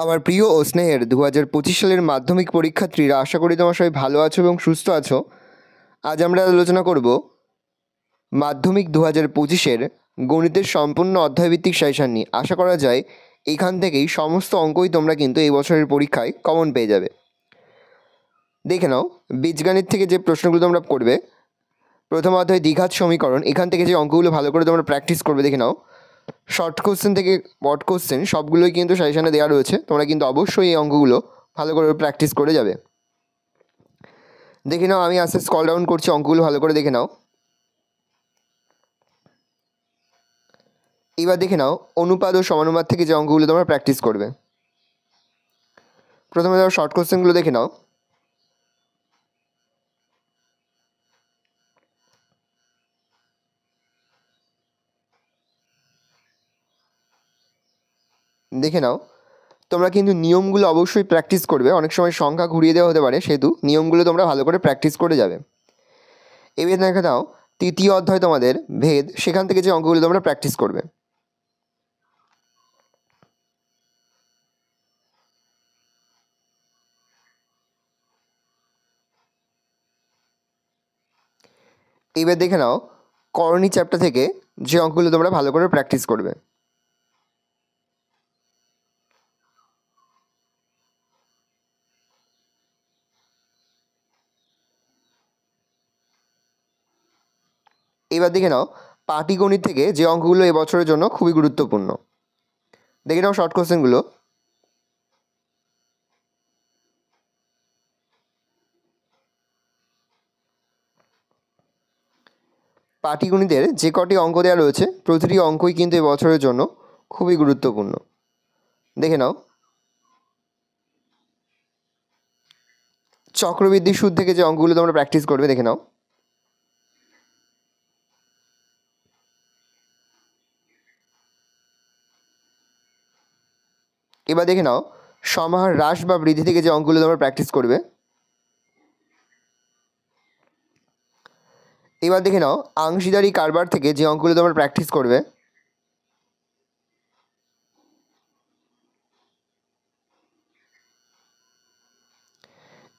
আমার প্রিয় ও স্নেহের 2025 সালের মাধ্যমিক পরীক্ষার্থীরা, আশা করি তোমরা সবাই ভালো আছো এবং সুস্থ আছো। আজ আমরা আলোচনা করব মাধ্যমিক 2025-এর গণিতের সম্পূর্ণ অধ্যায়ভিত্তিক সাজেশন নিয়ে। আশা করা যায় এখান থেকেই সমস্ত অঙ্কই তোমরা কিন্তু এই বছরের পরীক্ষায় কমন পেয়ে যাবে। দেখে নাও, বীজগণিত থেকে যে প্রশ্নগুলো তোমরা করবে, প্রথম অধ্যায় দ্বিঘাত সমীকরণ, এখান থেকে যে অঙ্কগুলো ভালো করে তোমরা প্র্যাকটিস করবে। দেখে নাও, শর্ট কোশ্চেন থেকে বড় কোশ্চেন সবগুলোই কিন্তু সাজেশনে দেওয়া রয়েছে। তোমরা কিন্তু অবশ্যই এই অঙ্কগুলো ভালো করে প্র্যাকটিস করে যাবে। দেখে নাও, আমি আস্তে স্ক্রল ডাউন করছি, অঙ্কগুলো ভালো করে দেখে নাও। এবার দেখে নাও, অনুপাত ও সমানুপাত থেকে যে অঙ্কগুলো তোমরা প্র্যাকটিস করবে। প্রথমে ধরো শর্ট কোশ্চেনগুলো দেখে নাও। দেখে নাও, তোমরা কিন্তু নিয়মগুলো অবশ্যই প্র্যাকটিস করবে। অনেক সময় সংখ্যা ঘুরিয়ে দেওয়া হতে পারে, সেহেতু নিয়মগুলো তোমরা ভালো করে প্র্যাকটিস করে যাবে। এবার দেখে নাও, তৃতীয় অধ্যায় তোমাদের ভেদ, সেখান থেকে যে অঙ্কগুলো তোমরা প্র্যাকটিস করবে। এবার দেখে নাও, করণী চ্যাপ্টার থেকে যে অঙ্কগুলো তোমরা ভালো করে প্র্যাকটিস করবে। এবার দেখে নাও, পাটিগণিত থেকে যে অঙ্কগুলো এবছরের জন্য খুবই গুরুত্বপূর্ণ। দেখে নাও শর্ট কোশ্চেনগুলো। পাটিগণিতের যে কটি অঙ্ক দেওয়া রয়েছে, প্রতিটি অঙ্কই কিন্তু এবছরের জন্য খুবই গুরুত্বপূর্ণ। দেখে নাও, চক্রবৃদ্ধি সুদ থেকে যে অঙ্কগুলো তোমরা প্র্যাকটিস করবে। দেখে নাও, এবার দেখে নাও, সমাহার হ্রাস বা বৃদ্ধি থেকে যে অঙ্কগুলো তোমরা প্র্যাকটিস করবে। এবার দেখে নাও, অংশীদারি কারবার থেকে যে অঙ্কগুলো তোমরা প্র্যাকটিস করবে।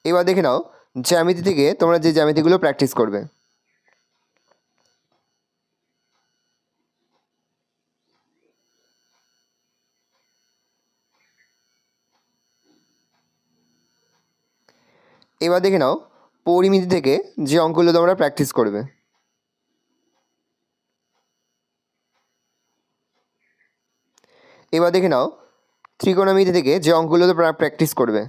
এবার দেখে নাও, জ্যামিতি থেকে তোমরা যে জ্যামিতিগুলো প্র্যাকটিস করবে। এবার দেখে নাও, পরিমিতি থেকে যে অঙ্কগুলো তোমরা প্র্যাকটিস করবে। এবার দেখে নাও, ত্রিকোণমিতি থেকে যে অঙ্কগুলো তোমরা প্র্যাকটিস করবে।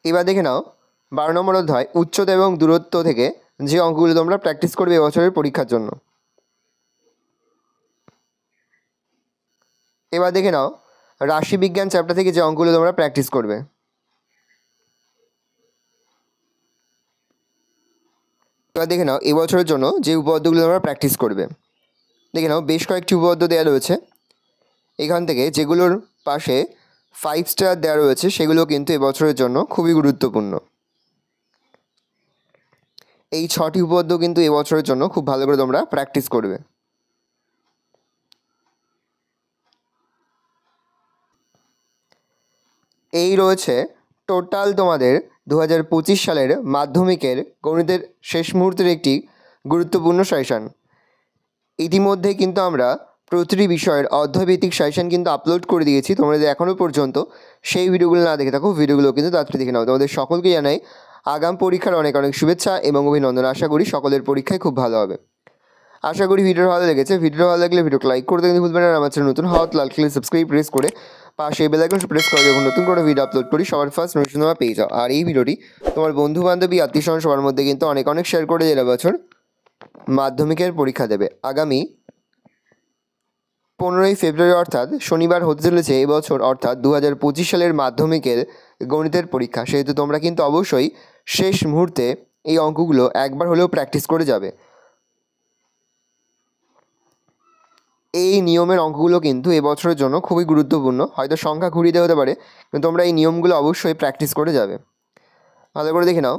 এবার দেখে নাও, 12 নম্বর অধ্যায় উচ্চতা এবং দূরত্ব থেকে যে অঙ্কগুলো তোমরা প্র্যাকটিস করবে এবছরের পরীক্ষার জন্য। এবার দেখে নাও, রাশিবিজ্ঞান চ্যাপ্টার থেকে যে অঙ্কগুলো তোমরা প্র্যাকটিস করবে। এবার দেখে নাও, এবছরের জন্য যে উপপাদ্যগুলো তোমরা প্র্যাকটিস করবে। দেখে নাও, বেশ কয়েকটি উপপাদ্য দেওয়া রয়েছে। এখান থেকে যেগুলোর পাশে 5 স্টার দেওয়া রয়েছে, সেগুলো কিন্তু এবছরের জন্য খুবই গুরুত্বপূর্ণ। এই 6টি উপপাদ্য কিন্তু এবছরের জন্য খুব ভালো করে তোমরা প্র্যাকটিস করবে। এই রয়েছে টোটাল তোমাদের 2025 সালের মাধ্যমিকের গণিতের শেষ মুহূর্তের একটি গুরুত্বপূর্ণ সাজেশন। ইতিমধ্যে কিন্তু আমরা প্রতিটি বিষয়ের অধ্যায়ভিত্তিক সাজেশন কিন্তু আপলোড করে দিয়েছি। তোমরা যদি এখনও পর্যন্ত সেই ভিডিওগুলো না দেখে থাকো, ভিডিওগুলো কিন্তু তাড়াতাড়ি দেখে নাও। তোমাদের সকলকে জানাই আগাম পরীক্ষার অনেক অনেক শুভেচ্ছা এবং অভিনন্দন। আশা করি সকলের পরীক্ষায় খুব ভালো হবে। আশা করি ভিডিও ভালো লেগেছে। ভিডিও ভালো লাগলে ভিডিওকে লাইক করতে কিন্তু ভুলবেন না। আর আমার চ্যানেল নতুন হওয়া লাল কালার সাবস্ক্রাইব প্রেস করে পাশে বেল আইকন প্রেস করে যখন নতুন করে ভিডিও আপলোড করি সবার ফার্স্ট নোটিফিকেশন তোমরা পেয়ে যাও। আর এই ভিডিওটি তোমার বন্ধু বান্ধবী আত্মীয়স্বজন সবার মধ্যে কিন্তু অনেক অনেক শেয়ার করে জেলা বছর মাধ্যমিকের পরীক্ষা দেবে। আগামী 15ই ফেব্রুয়ারি অর্থাৎ শনিবার হতে চলেছে এবছর অর্থাৎ 2025 সালের মাধ্যমিকের গণিতের পরীক্ষা। সেহেতু তোমরা কিন্তু অবশ্যই শেষ মুহূর্তে এই অঙ্কগুলো একবার হলেও প্র্যাকটিস করে যাবে। এই নিয়মের অঙ্কগুলো কিন্তু এবছরের জন্য খুবই গুরুত্বপূর্ণ। হয়তো সংখ্যা ঘুরিয়ে দেওয়া হতে পারে, কিন্তু তোমরা এই নিয়মগুলো অবশ্যই প্র্যাকটিস করে যাবে। ভালো করে দেখে নাও।